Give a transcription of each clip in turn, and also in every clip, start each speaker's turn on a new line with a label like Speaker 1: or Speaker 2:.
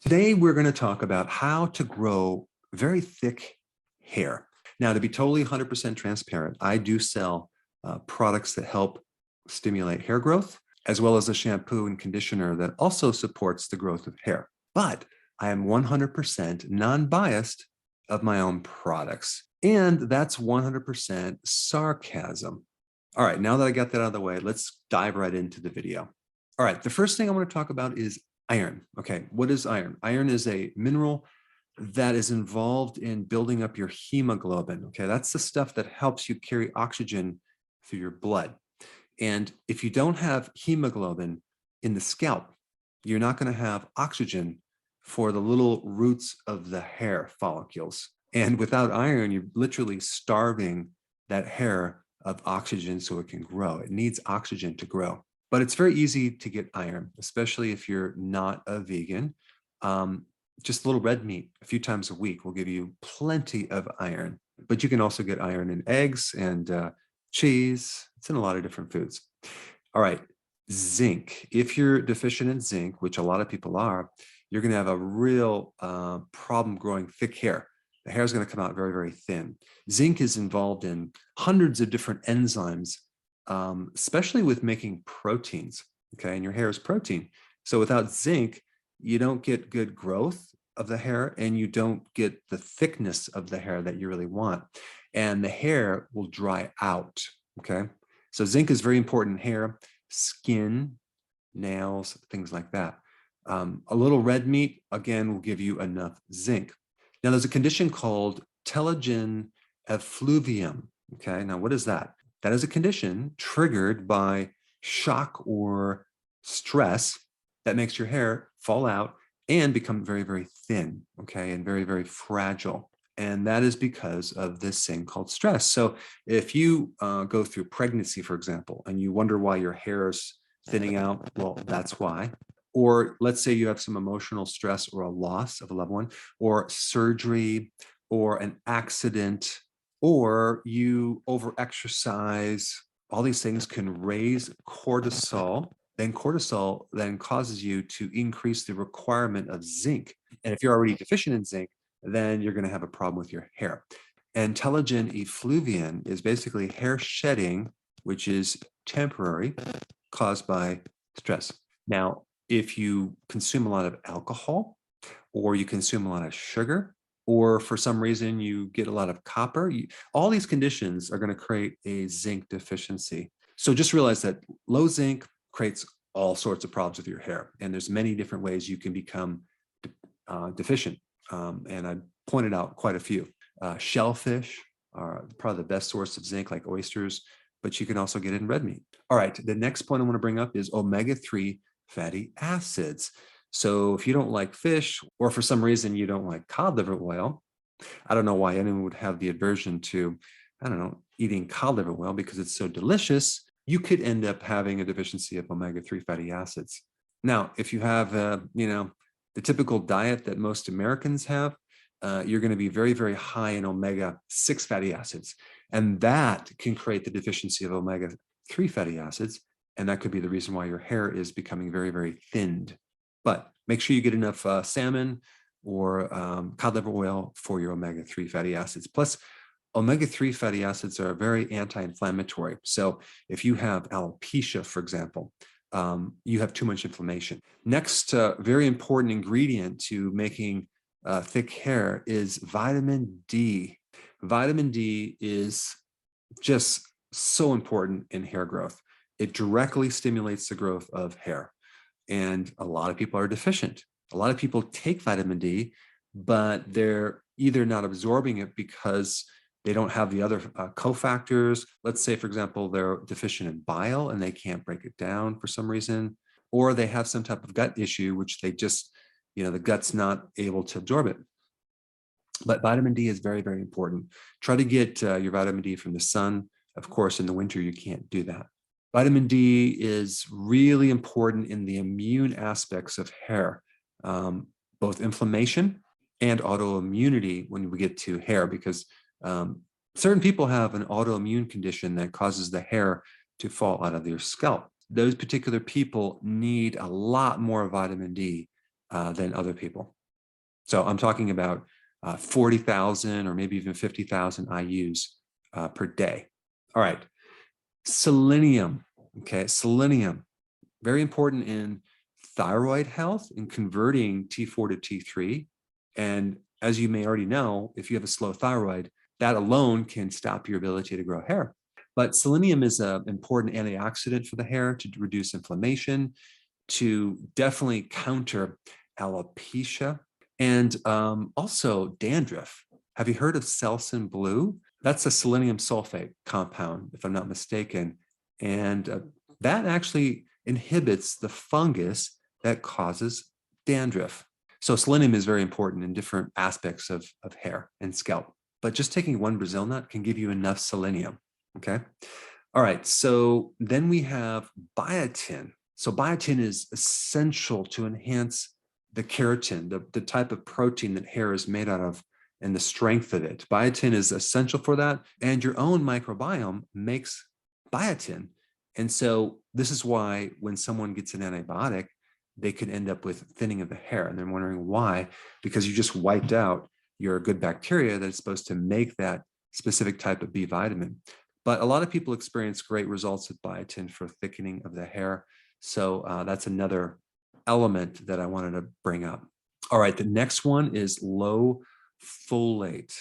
Speaker 1: Today, we're going to talk about how to grow very thick hair. Now, to be totally 100% transparent, I do sell products that help stimulate hair growth, as well as a shampoo and conditioner that also supports the growth of hair. But I am 100% non-biased of my own products. And that's 100% sarcasm. All right, now that I got that out of the way, let's dive right into the video. All right, the first thing I want to talk about is iron. Okay, what is iron? Iron is a mineral that is involved in building up your hemoglobin. Okay, that's the stuff that helps you carry oxygen through your blood. And if you don't have hemoglobin in the scalp, you're not going to have oxygen for the little roots of the hair follicles. And without iron, you're literally starving that hair of oxygen so it can grow. It needs oxygen to grow. But it's very easy to get iron, especially if you're not a vegan. Just a little red meat a few times a week will give you plenty of iron. But you can also get iron in eggs and cheese. It's in a lot of different foods. All right, zinc. If you're deficient in zinc, which a lot of people are, you're going to have a real problem growing thick hair. The hair is going to come out very, very thin. Zinc is involved in hundreds of different enzymes, especially with making proteins, okay? And your hair is protein. So without zinc, you don't get good growth of the hair and you don't get the thickness of the hair that you really want. And the hair will dry out, okay? So zinc is very important in hair, skin, nails, things like that. A little red meat, again, will give you enough zinc. Now, there's a condition called telogen effluvium, okay? Now, what is that? That is a condition triggered by shock or stress that makes your hair fall out and become very, very thin, okay, and very, very fragile. And that is because of this thing called stress. So if you go through pregnancy, for example, and you wonder why your hair is thinning out, well, that's why. Or let's say you have some emotional stress or a loss of a loved one, or surgery, or an accident, or you overexercise. All these things can raise cortisol. Then cortisol then causes you to increase the requirement of zinc. And if you're already deficient in zinc, then you're going to have a problem with your hair. And telogen effluvium is basically hair shedding, which is temporary, caused by stress. Now, if you consume a lot of alcohol, or you consume a lot of sugar, or for some reason you get a lot of copper, all these conditions are going to create a zinc deficiency. So just realize that low zinc creates all sorts of problems with your hair. And there's many different ways you can become deficient. And I pointed out quite a few. Shellfish are probably the best source of zinc, like oysters, but you can also get it in red meat. All right, the next point I want to bring up is omega-3 fatty acids. So if you don't like fish, or for some reason you don't like cod liver oil, I don't know why anyone would have the aversion to, I don't know, eating cod liver oil because it's so delicious, you could end up having a deficiency of omega-3 fatty acids. Now, if you have, the typical diet that most Americans have, you're going to be very, very high in omega-6 fatty acids. And that can create the deficiency of omega-3 fatty acids. And that could be the reason why your hair is becoming very, very thinned. But make sure you get enough salmon or cod liver oil for your omega-3 fatty acids. Plus, omega-3 fatty acids are very anti-inflammatory. So if you have alopecia, for example, you have too much inflammation. Next, very important ingredient to making thick hair is vitamin D. Vitamin D is just so important in hair growth. It directly stimulates the growth of hair. And a lot of people are deficient. A lot of people take vitamin D, but they're either not absorbing it because they don't have the other cofactors. Let's say, for example, they're deficient in bile and they can't break it down for some reason, or they have some type of gut issue, which they just, the gut's not able to absorb it. But vitamin D is very, very important. Try to get your vitamin D from the sun. Of course, in the winter, you can't do that. Vitamin D is really important in the immune aspects of hair, both inflammation and autoimmunity when we get to hair, because certain people have an autoimmune condition that causes the hair to fall out of their scalp. Those particular people need a lot more vitamin D than other people. So I'm talking about 40,000 or maybe even 50,000 IUs per day. All right, selenium. Okay, selenium, very important in thyroid health, in converting T4 to T3. And as you may already know, if you have a slow thyroid, that alone can stop your ability to grow hair. But selenium is an important antioxidant for the hair to reduce inflammation, to definitely counter alopecia, and also dandruff. Have you heard of Selsun Blue? That's a selenium sulfate compound, if I'm not mistaken. And that actually inhibits the fungus that causes dandruff. So selenium is very important in different aspects of hair and scalp. But just taking one Brazil nut can give you enough selenium, okay? All right, so then we have biotin. So biotin is essential to enhance the keratin, the type of protein that hair is made out of, and the strength of it. Biotin is essential for that, and your own microbiome makes biotin. And so this is why when someone gets an antibiotic, they could end up with thinning of the hair. And they're wondering why, because you just wiped out your good bacteria that is supposed to make that specific type of B vitamin. But a lot of people experience great results with biotin for thickening of the hair. So that's another element that I wanted to bring up. All right, the next one is low folate.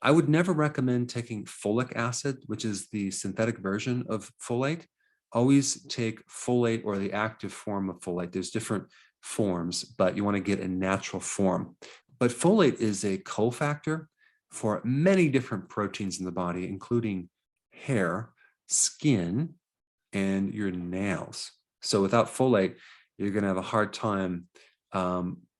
Speaker 1: I would never recommend taking folic acid, which is the synthetic version of folate. Always take folate or the active form of folate. There's different forms, but you want to get a natural form. But folate is a cofactor for many different proteins in the body, including hair, skin, and your nails. So without folate, you're going to have a hard time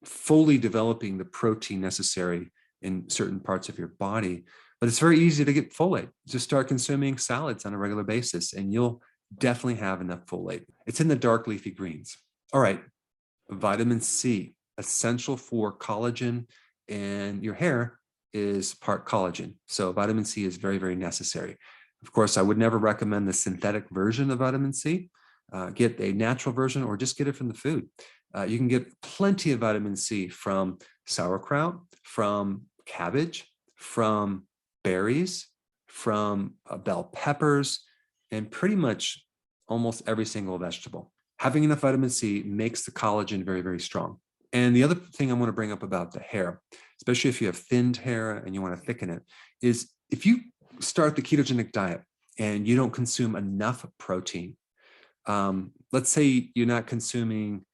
Speaker 1: fully developing the protein necessary in certain parts of your body. But it's very easy to get folate. Just start consuming salads on a regular basis, and you'll definitely have enough folate. It's in the dark leafy greens. All right, vitamin C, essential for collagen, and your hair is part collagen. So vitamin C is very, very necessary. Of course, I would never recommend the synthetic version of vitamin C. Get a natural version or just get it from the food. You can get plenty of vitamin C from sauerkraut, from cabbage, from berries, from bell peppers, and pretty much almost every single vegetable. Having enough vitamin C makes the collagen very, very strong. And the other thing I want to bring up about the hair, especially if you have thinned hair and you want to thicken it, is if you start the ketogenic diet and you don't consume enough protein, let's say you're not consuming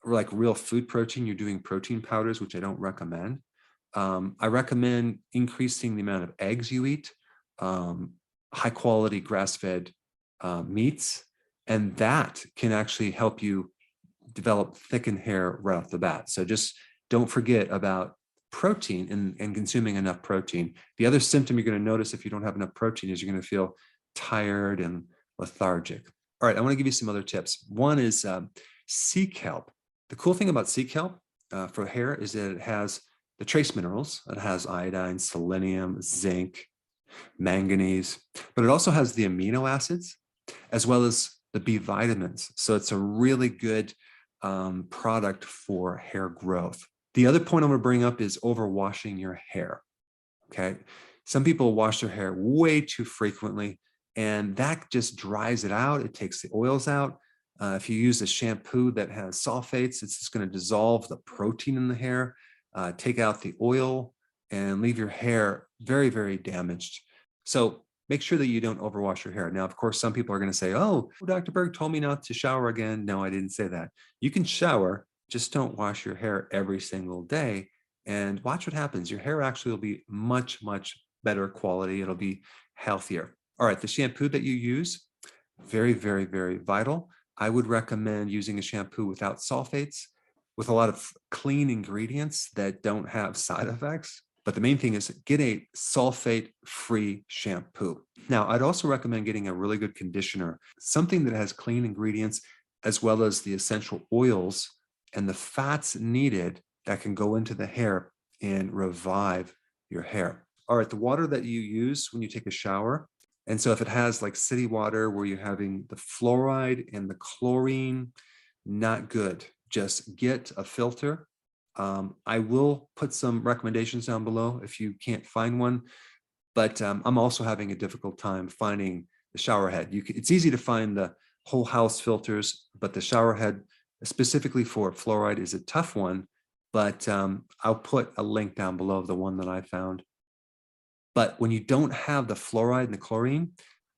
Speaker 1: like real food protein, you're doing protein powders, which I don't recommend. I recommend increasing the amount of eggs you eat, high quality grass-fed meats, and that can actually help you develop thickened hair right off the bat. So just don't forget about protein and consuming enough protein. The other symptom you're going to notice if you don't have enough protein is you're going to feel tired and lethargic. All right, I want to give you some other tips. One is sea kelp. The cool thing about sea kelp for hair is that it has the trace minerals. It has iodine, selenium, zinc, manganese, but it also has the amino acids as well as the B vitamins. So it's a really good product for hair growth. The other point I'm going to bring up is overwashing your hair. Okay. Some people wash their hair way too frequently, and that just dries it out. It takes the oils out. If you use a shampoo that has sulfates, it's just going to dissolve the protein in the hair, take out the oil, and leave your hair very, very damaged. So make sure that you don't overwash your hair. Now, of course, some people are going to say, oh, Dr. Berg told me not to shower again. No, I didn't say that. You can shower, just don't wash your hair every single day, and watch what happens. Your hair actually will be much, much better quality. It'll be healthier. All right, the shampoo that you use, very, very, very vital. I would recommend using a shampoo without sulfates, with a lot of clean ingredients that don't have side effects. But the main thing is get a sulfate-free shampoo. Now, I'd also recommend getting a really good conditioner, something that has clean ingredients, as well as the essential oils and the fats needed that can go into the hair and revive your hair. All right, the water that you use when you take a shower, and so if it has like city water where you're having the fluoride and the chlorine, not good. just get a filter. I will put some recommendations down below if you can't find one, but I'm also having a difficult time finding the shower head. It's easy to find the whole house filters, but the shower head specifically for fluoride is a tough one, but I'll put a link down below of the one that I found. But when you don't have the fluoride and the chlorine,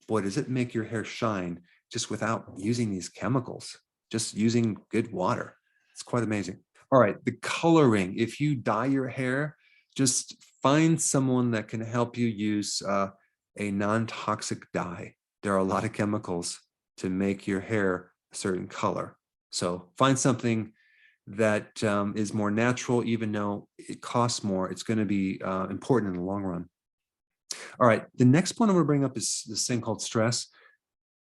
Speaker 1: boy, does it make your hair shine just without using these chemicals, just using good water. It's quite amazing. All right, the coloring. If you dye your hair, just find someone that can help you use a non-toxic dye. There are a lot of chemicals to make your hair a certain color. So find something that is more natural, even though it costs more. It's going to be important in the long run. All right, the next point I'm going to bring up is this thing called stress.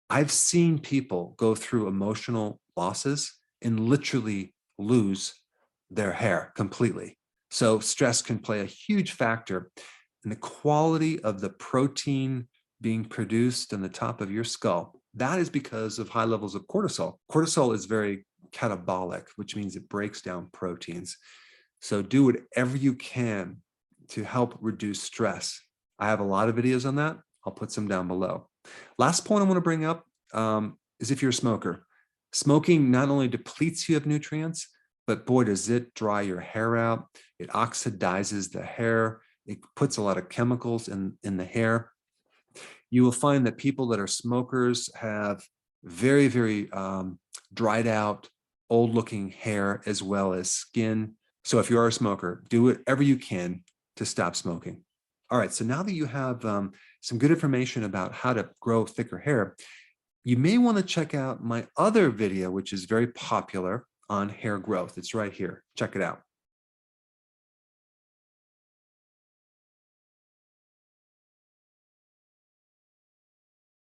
Speaker 1: I've seen people go through emotional losses and literally lose their hair completely. So stress can play a huge factor in the quality of the protein being produced in the top of your skull. That is because of high levels of cortisol. Cortisol is very catabolic, which means it breaks down proteins. So do whatever you can to help reduce stress. I have a lot of videos on that. I'll put some down below. Last point I want to bring up is if you're a smoker. Smoking not only depletes you of nutrients, but boy, does it dry your hair out. It oxidizes the hair. It puts a lot of chemicals in the hair. You will find that people that are smokers have very, very dried out, old looking hair as well as skin. So if you are a smoker, do whatever you can to stop smoking. All right, so now that you have some good information about how to grow thicker hair, you may want to check out my other video, which is very popular on hair growth. It's right here. Check it out.